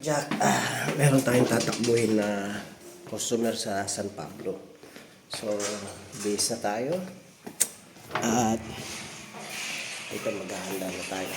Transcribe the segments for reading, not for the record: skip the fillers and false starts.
Jack, meron tayong tatakbuhin na customer sa San Pablo. So, base na tayo. At ito, maghahanda na tayo.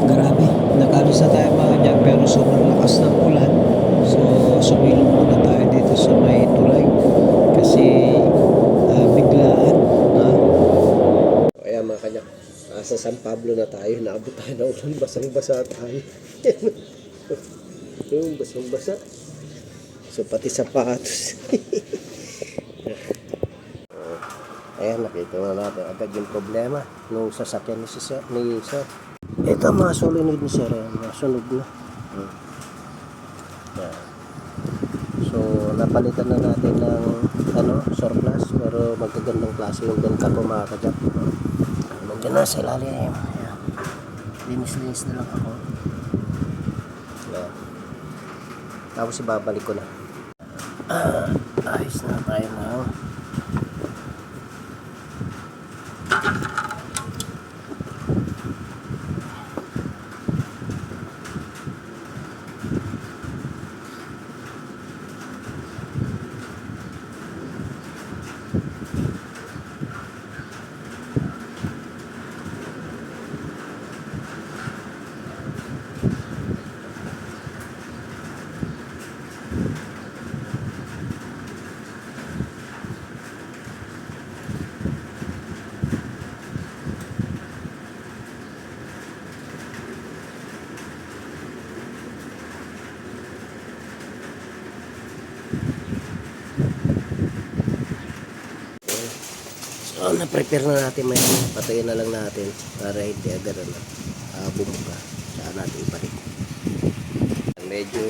Grabe, nakalis na tayo mga Jack, pero sobrang lakas ng ulan. So, sumilong muna tayo dito sa may tulay. Kasi, biglaan. Kaya mga kanya, sa San Pablo na tayo, naabot tayo na ulan, basang-basa tayo. Yung basang-basa. So, pati sapatos. Ayan, nakita na natin agad yung problema nung sasakyan ni Sir. Ito mga solenoid ni Sir, nasunog na. Ayan. So, napalitan na natin ng surplus, pero magagandang klase yung benta ko mga kadyak. Nandiyan na sa ilalim. Ayan. Linis-linis na lang ako. Ayan. Tapos ibabalik ko na. Ayos na tayo na. So, na-prepare na natin, may patayin na lang natin para hindi agad bumuka. Saan natin ibalik. Medyo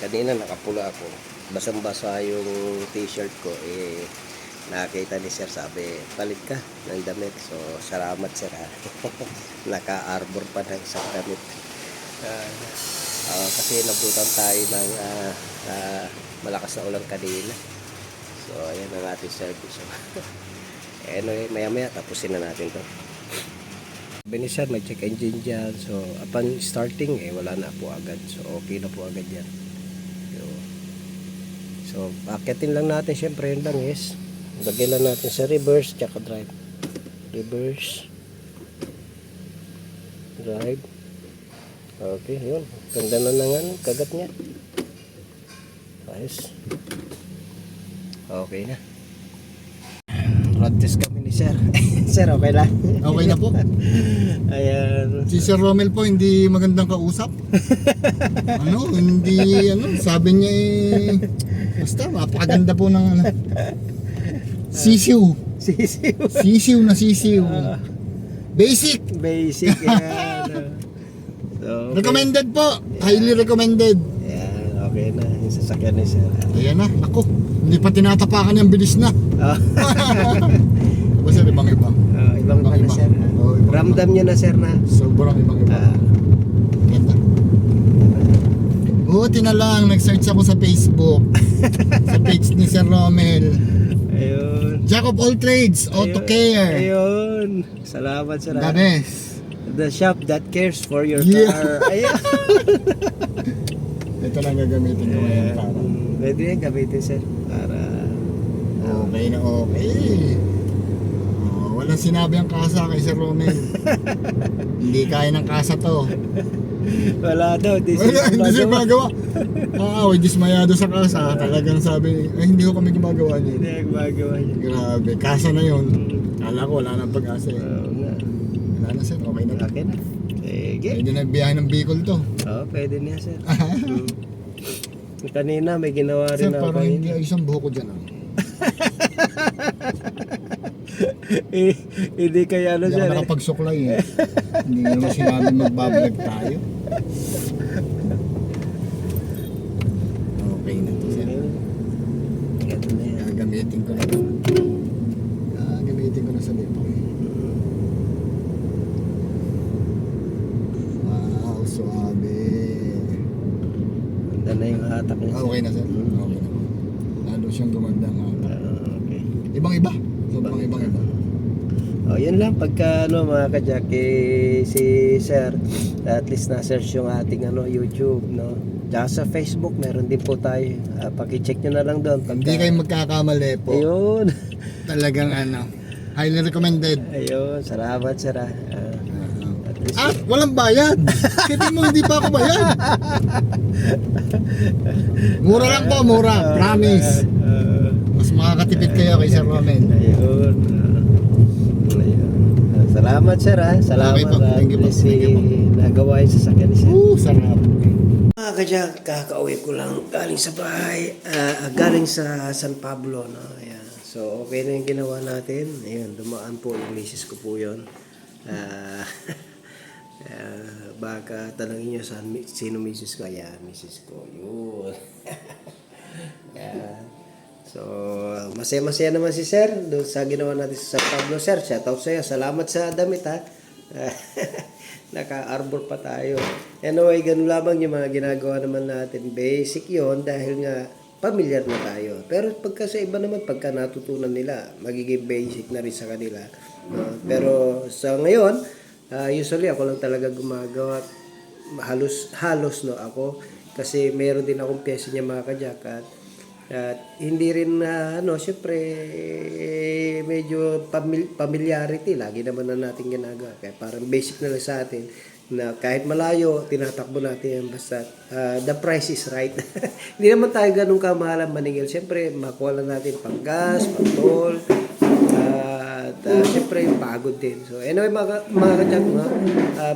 kanina nakapula ako. Basang-basa yung t-shirt ko. Nakita ni Sir, sabi, palit ka ng damit. So, salamat Sir. Naka-arbor pa ng isang damit. Kasi nabutan tayo ng malakas na ulan kanina. So, ayan ang ating service. Anyway, maya-maya tapusin na natin to. Sabi ni Sir, may check engine dyan. So, upon starting, wala na po agad. So, okay na po agad yan. So, paketin lang natin. Siyempre, yun lang is, lagay lang natin sa reverse, tsaka drive. Reverse. Drive. Okay, yun. Ganda na ng kagat niya. Ayos. Okay na. Road test kami ni Sir. Sir, okay lang? Okay na po. Ayan. Si Sir Romel po hindi magandang kausap. Sabi niya basta mapakaganda po ng sisiw. Sisiw na sisiw. Basic. Basic yan. So, okay. Recommended po. Highly recommended. Ayan, okay na. Yung sasakyan ni Sir. Ayan na, ako. Hindi pa tinatapakan yung bilis na. Diba Sir, ibang-iba? Ibang pala Iba. Sir. Ibang Ramdam nyo na Sir na. sobrang ibang-iba. Ganda. Buti na lang, nag-search ako sa Facebook. Sa page ni Sir Romel. Ayun. Jack of all trades, auto care. Ayun. Salamat Sir. The best. The shop that cares for your Yeah. car. Ayun. Ito lang gagamitin ko ngayon para. Pwede yan gamitin Sir. Para Okay na okay. Walang sinabi ang kasa kay Sir Romel. Hindi kaya ng kasa to. wala daw. Hindi siya magawa. Dismayado sa kasa. Talagang sabi, hindi ko kami gumagawa niya. Hindi gumagawa niya. Grabe, kasa na yun. Kala ko wala nang pag-asa. Oo nga. Wala na sir, okay na. Okay na. Sige. Pwede na biyahe ng Bicol to. Oo, pwede niya, sir. Kanina, may ginawa Sir, rin ako. parang hindi ayos ang buhok ko dyan. Hindi kaya ano, Hindi ako sir. nakapagsuklay eh. Hindi nga naman sinabi magbablog tayo. Okay na to sir. Ito na yan. Gagamitin ko na. Gagamitin ko na sa lipo. Wow, suabe. Ganda na yung hatak niya. Okay na sir. Okay na. Lalo siyang gumanda ang hatak. Okay. Ibang-iba. Sobrang ibang-iba. Oh, yan lang pagka ano mga ka-Jack, si Sir, at least na-search yung ating YouTube, no. Tsaka sa Facebook meron din po tayo. Paki-check nyo na lang doon. Hindi kayo magkakamali po. Ayun. Talagang highly recommended. Ayun, salamat sir. At least, Walang bayad. Kasi mo hindi pa ako bayad. Mura lang po, mura. Promise. Mas makakatipid kayo kay Sir Romel. Ayun. Salamat sir Salamat. Okay po. Thank you po. Thank you po. Nagawa yung sasakyan ni sir. Sarap. Mga ka-Jack, kakauwi ko lang galing sa bahay, galing sa San Pablo, no? Ayan. So, okay na yung ginawa natin. Ayun, dumaan po yung misis ko po yun. Baka tanongin nyo sino misis ko. Ayan, misis ko. Yun. Ayan. So, masaya-masaya naman si Sir doon sa ginawa natin sa San Pablo. Sir, shoutout sa'yo. Salamat sa damit, ha. Naka-arbor pa tayo. Anyway, ganun lamang yung mga ginagawa naman natin. Basic yon dahil nga familiar na tayo. Pero pagka sa iba naman, pagka natutunan nila, magiging basic na rin sa kanila. Pero sa ngayon, usually ako lang talaga gumagawa. Halos no ako. Kasi meron din akong pyesa niya mga ka-Jack. At hindi rin syempre medyo familiarity lagi naman na natin ginagawa. Kaya parang basic na lang sa atin na kahit malayo, tinatakbo natin yan basta the price is right. Hindi naman tayo ganun kamahalan maningil. Siyempre, makuha lang natin pang gas, pang toll, at siyempre, pagod din. So, anyway, mga ka-Jack,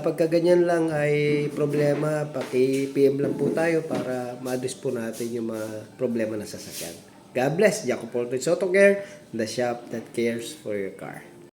pagka ganyan lang ay problema, paki-PM lang po tayo para ma-address po natin yung mga problema na sasakyan. God bless. Jacob Porto Soto Care, the shop that cares for your car.